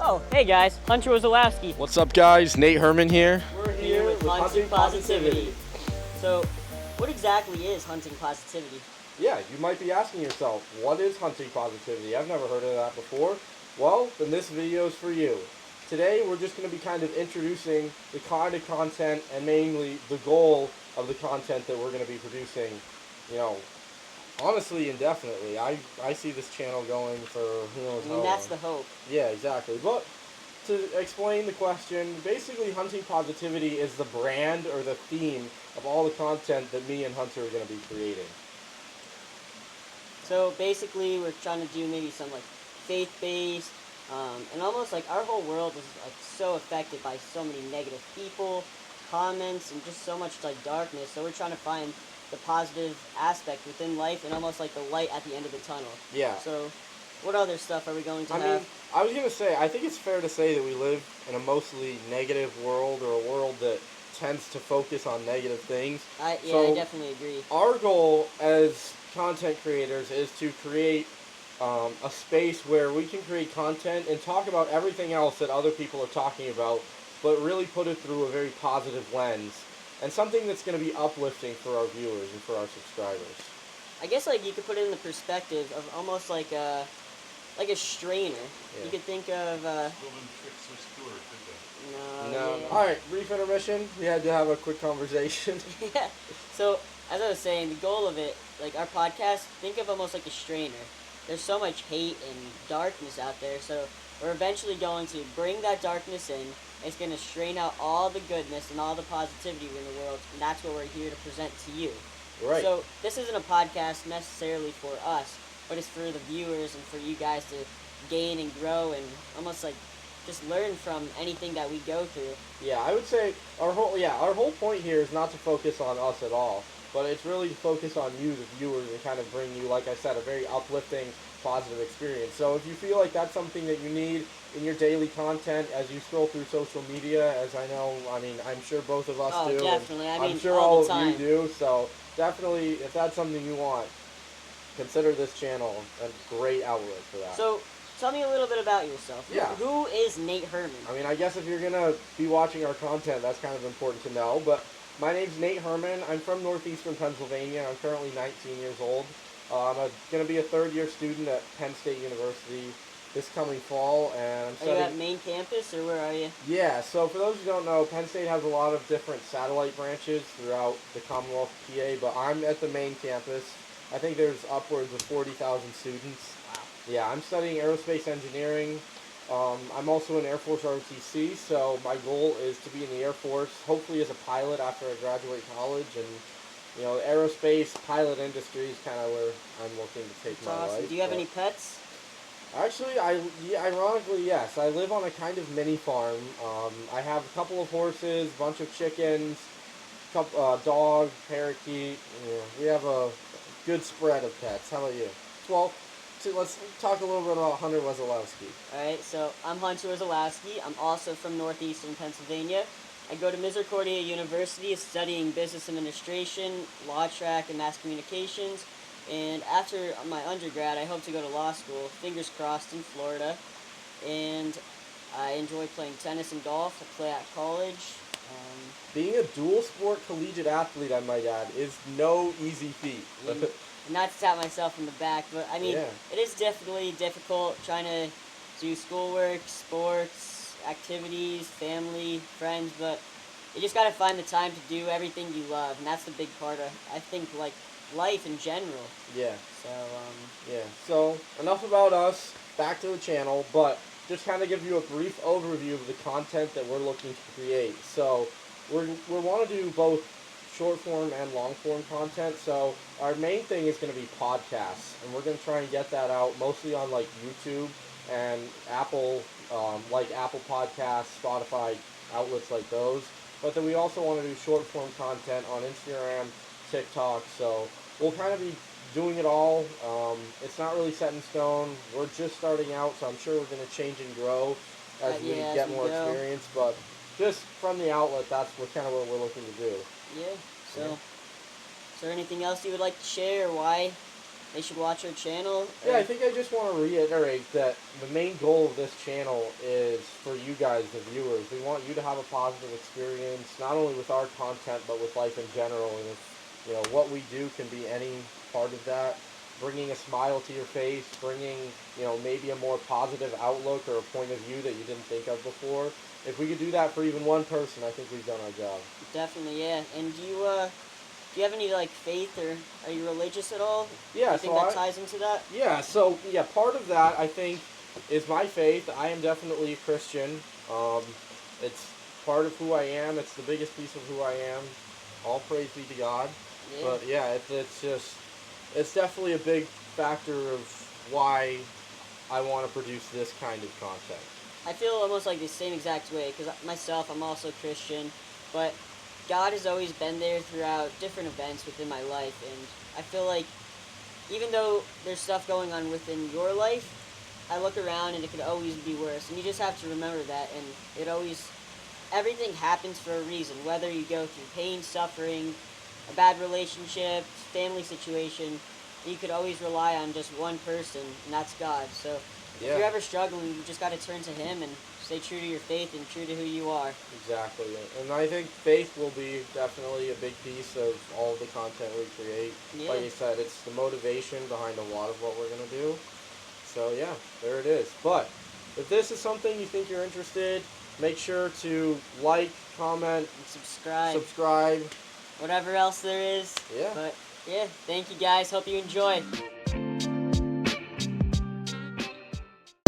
Oh, hey guys, Hunter Wazalowski. What's up, guys? Nate Herman here. We're here with Hunting Positivity. So, what exactly is hunting positivity? Yeah, you might be asking yourself, what is hunting positivity? I've never heard of that before. Well, then this video is for you. Today, we're just going to be kind of introducing the kind of content and mainly the goal of the content that we're going to be producing, honestly, indefinitely. I see this channel going for who knows how long. That's the hope. Yeah, exactly. But to explain the question, basically hunting positivity is the brand or the theme of all the content that me and Hunter are going to be creating. So basically we're trying to do maybe some faith-based, and almost our whole world is so affected by so many negative people, comments, and just so much darkness. So we're trying to find the positive aspect within life and almost the light at the end of the tunnel. Yeah. So what other stuff are we going to have? I mean, I was going to say, I think it's fair to say that we live in a mostly negative world, or a world that tends to focus on negative things. I definitely agree. Our goal as content creators is to create a space where we can create content and talk about everything else that other people are talking about, but really put it through a very positive lens, and something that's going to be uplifting for our viewers and for our subscribers. I guess you could put it in the perspective of almost like a strainer. Yeah. You could think of No. Yeah. All right, brief intermission. We had to have a quick conversation. Yeah. So as I was saying, the goal of it, our podcast, think of almost like a strainer. There's so much hate and darkness out there, so we're eventually going to bring that darkness in. It's going to strain out all the goodness and all the positivity in the world, and that's what we're here to present to you. Right. So this isn't a podcast necessarily for us, but it's for the viewers and for you guys to gain and grow and almost just learn from anything that we go through. Yeah, I would say our whole point here is not to focus on us at all, but it's really to focus on you, the viewers, and kind of bring you, like I said, a very uplifting, positive experience. So if you feel like that's something that you need in your daily content as you scroll through social media, as I'm sure both of us do. Definitely. I'm sure all of you do. So definitely, if that's something you want, consider this channel a great outlet for that. So, tell me a little bit about yourself. Yeah. Who is Nate Herman? I guess if you're going to be watching our content, that's kind of important to know. But my name's Nate Herman. I'm from northeastern Pennsylvania. I'm currently 19 years old. I'm going to be a third-year student at Penn State University this coming fall. And I'm studying... Are you at main campus, or where are you? Yeah, so for those who don't know, Penn State has a lot of different satellite branches throughout the Commonwealth of PA, but I'm at the main campus. I think there's upwards of 40,000 students. Wow. Yeah, I'm studying aerospace engineering. I'm also in Air Force ROTC, so my goal is to be in the Air Force, hopefully as a pilot after I graduate college. And, the aerospace pilot industry is kind of where I'm looking to take my life. Do you have any pets? Actually, ironically, yes. I live on a kind of mini farm. I have a couple of horses, a bunch of chickens, dog, parakeet. We have a good spread of pets. How about you? Well, let's talk a little bit about Hunter Wazalowski. Alright, so I'm Hunter Wazalowski. I'm also from northeastern Pennsylvania. I go to Misericordia University studying business administration, law track, and mass communications. And after my undergrad, I hope to go to law school, fingers crossed, in Florida. And I enjoy playing tennis and golf. I play at college. Being a dual sport collegiate athlete, I might add, is no easy feat. Not to tap myself in the back, but Yeah. It is definitely difficult trying to do schoolwork, sports, activities, family, friends, but you just got to find the time to do everything you love, and that's the big part of, I think, life in general. Yeah. So, Yeah. So, enough about us. Back to the channel, but just kind of give you a brief overview of the content that we're looking to create. So, we want to do both short form and long form content. So, our main thing is going to be podcasts, and we're going to try and get that out mostly on YouTube and Apple, Apple Podcasts, Spotify, outlets like those. But then we also want to do short form content on Instagram, TikTok. So we'll kind of be doing it all. It's not really set in stone. We're just starting out, so I'm sure we're going to change and grow as we get more experience. But just from the outlet, that's kind of what we're looking to do. Yeah. So, is there anything else you would like to share, or why they should watch our channel? Yeah, I think I just want to reiterate that the main goal of this channel is for you guys, the viewers. We want you to have a positive experience, not only with our content, but with life in general. And if, what we do can be any part of that, bringing a smile to your face, bringing, maybe a more positive outlook or a point of view that you didn't think of before. If we could do that for even one person, I think we've done our job. Definitely, yeah. And do you have any like faith, or are you religious at all? Do Yeah, you think that ties into that? part of that I think is my faith. I am definitely a Christian. It's part of who I am. It's the biggest piece of who I am. All praise be to God. Yeah. But yeah, it's definitely a big factor of why I want to produce this kind of content. I feel almost like the same exact way, because myself, I'm also Christian, but God has always been there throughout different events within my life, and I feel like even though there's stuff going on within your life, I look around and it could always be worse, and you just have to remember that, and everything happens for a reason, whether you go through pain, suffering, a bad relationship, family situation, you could always rely on just one person, and that's God. So if Yeah. you're ever struggling, you just got to turn to Him and stay true to your faith and true to who you are. Exactly. And I think faith will be definitely a big piece of all of the content we create. Yeah. Like I said, it's the motivation behind a lot of what we're going to do. So, yeah, there it is. But if this is something you think you're interested, make sure to like, comment, And subscribe. subscribe. Whatever else there is. Yeah. But yeah, thank you guys. Hope you enjoy.